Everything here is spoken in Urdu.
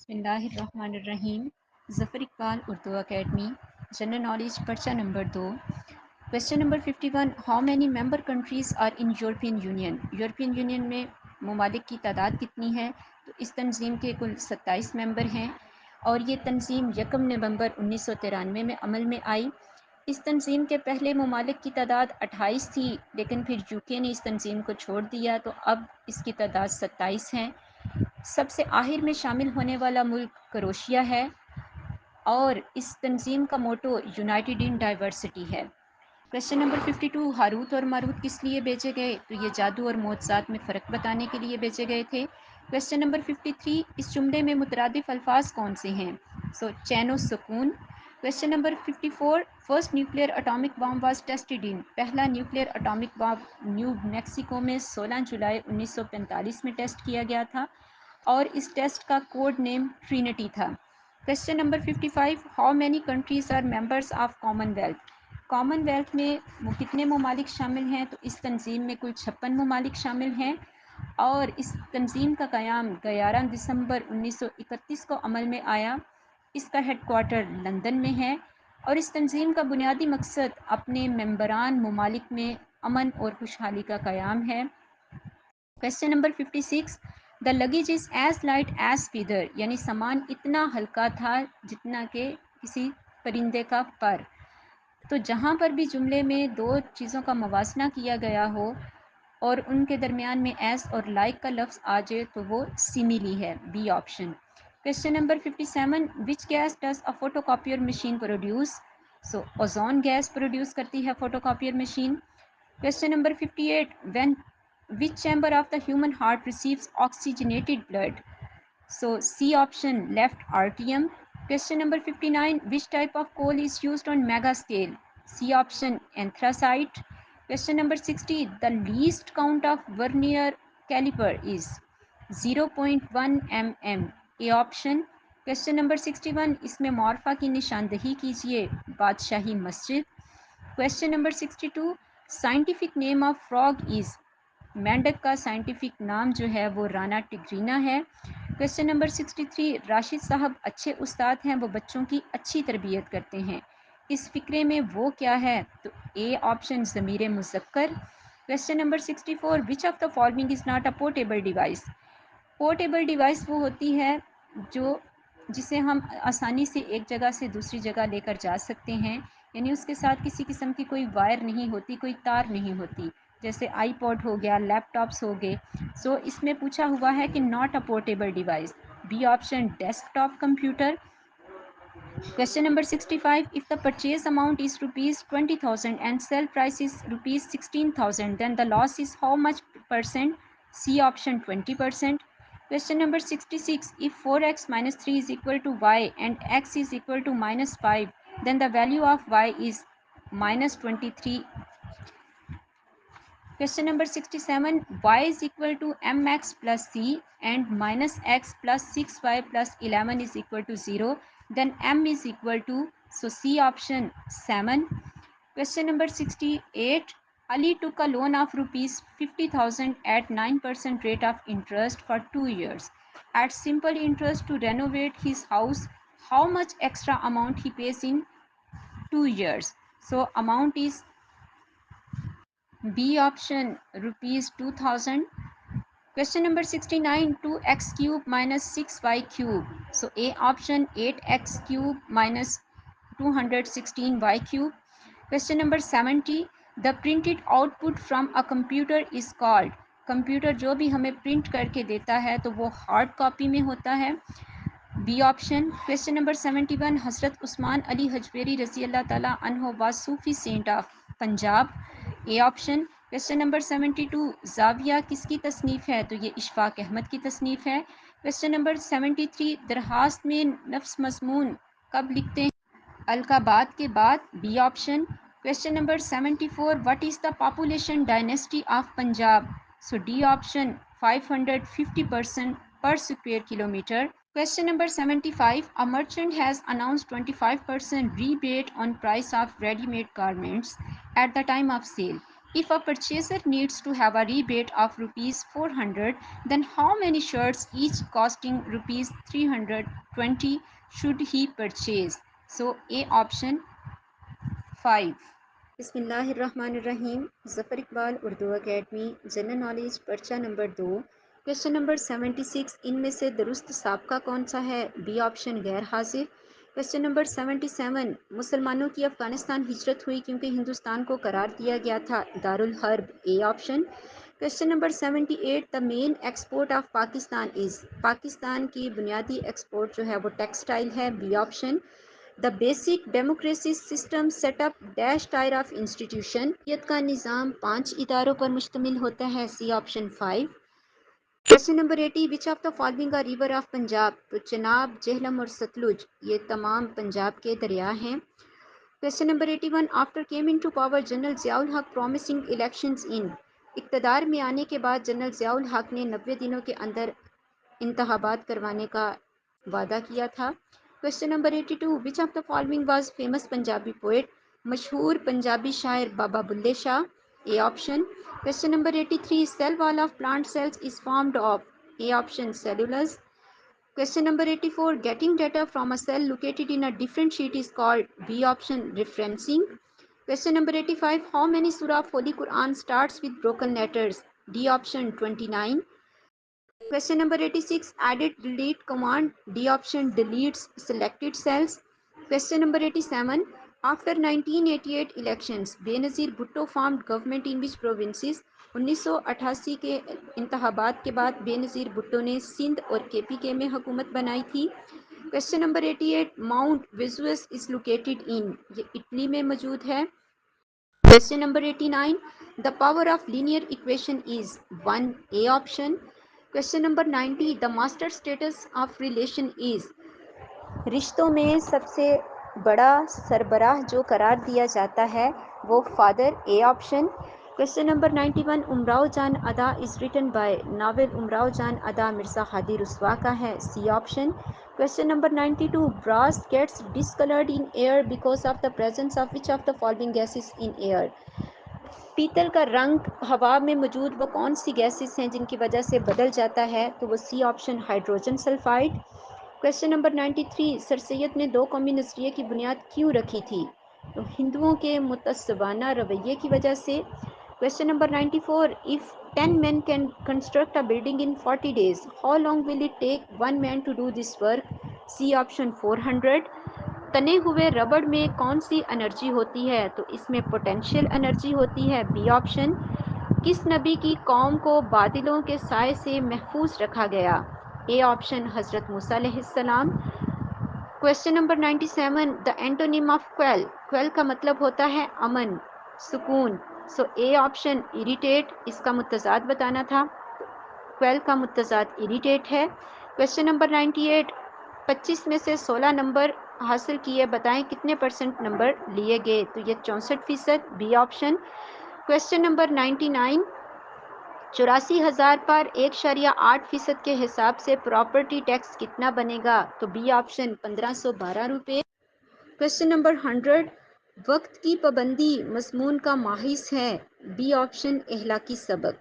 بسم اللہ الرحمن الرحیم. Zafar Iqbal Urdu academy. General knowledge پرچہ number 2. Question number 51. How many member countries are in European Union? European Union میں ممالک کی تعداد کتنی ہے؟ تو اس تنظیم کے کل 27 ممبر ہیں اور یہ تنظیم 1 نومبر 1993 میں عمل میں آئی. اس تنظیم کے پہلے ممالک کی تعداد 28 تھی، لیکن پھر یو کے نے اس تنظیم کو چھوڑ دیا تو اب اس کی تعداد 27 ہیں. سب سے آخر میں شامل ہونے والا ملک کروشیا ہے اور اس تنظیم کا موٹو یونائٹڈ ان ڈائیورسٹی ہے. Question number 52. ہاروت اور ماروت کس لیے بیچے گئے؟ تو یہ جادو اور معجزات میں فرق بتانے کے لیے بیچے گئے تھے. Question number 53. اس جملے میں مترادف الفاظ کون سے ہیں؟ چین و سکون. Question number 54. First nuclear atomic bomb was tested in? پہلا nuclear atomic bomb New Mexico میں 16 جولائی 1945 میں ٹیسٹ کیا گیا تھا اور اس ٹیسٹ کا کوڈ نیم ٹرینٹی تھا. Question number 55. How many countries are members of Commonwealth? Commonwealth میں کتنے ممالک شامل ہیں؟ تو اس تنظیم میں کل 56 ممالک شامل ہیں اور اس تنظیم کا قیام 11 دسمبر 1931 کو عمل میں آیا. اس کا ہیڈ کوارٹر لندن میں ہے اور اس تنظیم کا بنیادی مقصد اپنے ممبران ممالک میں امن اور خوشحالی کا قیام ہے. Question number 56. The luggage is as light as feather, یعنی سامان اتنا ہلکا تھا جتنا کہ کسی پرندے کا پر. تو جہاں پر بھی جملے میں دو چیزوں کا موازنہ کیا گیا ہو اور ان کے درمیان میں ایس اور لائک کا لفظ آ جائے تو وہ سیمیلی ہے، B option. Question number 57. Which gas does a photocopier machine produce? Ozone gas produce کرتی ہے photocopier machine. Question number 58. When which chamber of the human heart receives oxygenated blood? C option, left atrium. Question number 59. Which type of coal is used on mega scale? C option, anthracite. Question number 60. The least count of vernier caliper is 0.1 mm. A option. Question number 61. اس میں مورفا کی نشاندہی کیجیے. بادشاہی مسجد. Question number 62. Scientific name of frog is؟ مینڈک کا سائنٹیفک نام جو ہے وہ رانا ٹگرینا ہے. Question number 63. راشد صاحب اچھے استاد ہیں، وہ بچوں کی اچھی تربیت کرتے ہیں. اس فقرے میں وہ کیا ہے؟ تو اے آپشن ضمیر مذکر. Question number 64. Which of the following is not a portable device? Portable device وہ ہوتی ہے جسے ہم آسانی سے ایک جگہ سے دوسری جگہ لے کر جا سکتے ہیں، یعنی اس کے ساتھ کسی قسم کی کوئی وائر نہیں ہوتی، کوئی تار نہیں ہوتی، جیسے آئی پوڈ ہو گیا، لیپ ٹاپس ہو گئے. اس میں پوچھا ہوا ہے کہ not a portable device. B option desktop computer. Question number 65. If the purchase amount is rupees 20,000 and sell price is rupees 16,000, then the loss is how much percent? C option 20%. Question number 66. If 4x minus 3 is equal to y and x is equal to minus 5, then the value of y is minus 23. Question number 67. Y is equal to mx plus c and minus x plus 6y plus 11 is equal to 0. Then m is equal to, C option 7. Question number 68. Ali took a loan of rupees 50,000 at 9% rate of interest for 2 years. At simple interest to renovate his house, how much extra amount he pays in 2 years? Amount is B option rupees 2000. Question number 69. 2x cube minus 6y cube. A option 8x cube minus 216y cube. Question number 70. The printed output from a computer is called. Computer جو بھی ہمیں پرنٹ کر کے دیتا ہے تو وہ ہارڈ کاپی میں ہوتا ہے. B option. Question number 71. حضرت عثمان علی حجویری رضی اللہ تعالیٰ عنہ was Sufi saint of Punjab. A option. Question number 72. زاویہ کس کی تصنیف ہے؟ تو یہ اشفاق احمد کی تصنیف ہے. Question number 73. درخواست میں نفس مضمون کب لکھتے ہیں؟ القابات کے بعد. B option. Question number 74. What is the population density of Punjab? D option 550% per square kilometre. Question number 75. A merchant has announced 25% rebate on price of ready-made garments at the time of sale. If a purchaser needs to have a rebate of rupees 400, then how many shirts, each costing rupees 320, should he purchase? So A option 5. بسم اللہ الرحمن الرحیم. Zafar Iqbal Urdu academy general knowledge پرچہ نمبر 2. Question number 76. ان میں سے درست سابقہ کون سا ہے؟ بی آپشن غیر حاضر. Question number 77. مسلمانوں کی افغانستان ہجرت ہوئی کیونکہ ہندوستان کو قرار دیا گیا تھا دارالحرب. A option. Question number 78. The main export of Pakistan is. Pakistan کی بنیادی ایکسپورٹ جو ہے وہ ٹیکسٹائل ہے. B option. The basic democracy system set up dash tier of institution. جمہوریت کا نظام 5 اداروں پر مشتمل ہوتا ہے. C option 5. Question number 80. Which of the following are river of Punjab. تو چناب، جہلم اور ستلج یہ تمام پنجاب کے دریا ہیں. Question number 81. After came in to power general Zia ul-Haq promising elections ان. اقتدار میں آنے کے بعد جنرل ضیاء الحق نے 90 دنوں کے اندر انتخابات کروانے کا وعدہ کیا تھا. Question number 82. Which of the following was famous Punjabi poet. مشہور پنجابی شاعر Baba Bulleh Shah. A option. Question number 83. Cell wall of plant cells is formed of. A option cellulose. Question number 84. Getting data from a cell located in a different sheet is called. B option referencing. Question number 85. How many surah of holy Quran starts with broken letters. D option 29. Question number 86. Edit delete command. D option deletes selected cells. Question number 87. After 1988 elections, Benazir Bhutto formed government in which provinces? 1988 کے انتخابات کے بعد بے نظیر بھٹو نے سندھ اور کے پی کے میں حکومت بنائی تھی. Question number 88. Mount Vesuvius is located in. یہ اٹلی میں موجود ہے. Question number 89. The power of linear equation is 1. A option. Question number 90. The master status of relation is. رشتوں میں سب سے بڑا سربراہ جو قرار دیا جاتا ہے وہ father. A option. Question number 91. Umrao Jan Ada is written by. Novel Umrao Jan Ada Mirza Hadi Ruswa کا ہے. C option. Question number 92. brass gets discolored in air because of the presence of which of the following gases in air. پیتل کا رنگ ہوا میں موجود وہ کون سی گیسز ہیں جن کی وجہ سے بدل جاتا ہے؟ تو وہ C option hydrogen sulphide. Question number 93. Sir Syed نے دو قومی نظریے کی بنیاد کیوں رکھی تھی؟ تو ہندوؤں کے متعصبانہ رویے کی وجہ سے. Question number 94. If 10 men can construct a building in 40 days, how long will it take one man to do this work? C option 400. تنے ہوئے ربڑ میں کون سی انرجی ہوتی ہے؟ تو اس میں پوٹینشیل انرجی ہوتی ہے. B option. کس نبی کی قوم کو بادلوں کے سائے سے محفوظ رکھا گیا؟ اے آپشن حضرت موسیٰ علیہ السلام. Question number 97. The antonym of کویل. کویل کا مطلب ہوتا ہے امن، سکون. سو اے آپشن اریٹیٹ اس کا متضاد بتانا تھا. کویل کا متضاد اریٹیٹ ہے. Question number 98. 25 میں سے 16 نمبر حاصل کیے بتائیں کتنے % نمبر لیے گئے؟ تو یہ 64%. B option. Question number 99. 84,000 پر 1.8% کے حساب سے پراپرٹی ٹیکس کتنا بنے گا؟ تو بی آپشن 1512 روپے. Question number 100. وقت کی پابندی مضمون کا ماحث ہے. بی آپشن اخلاقی سبق.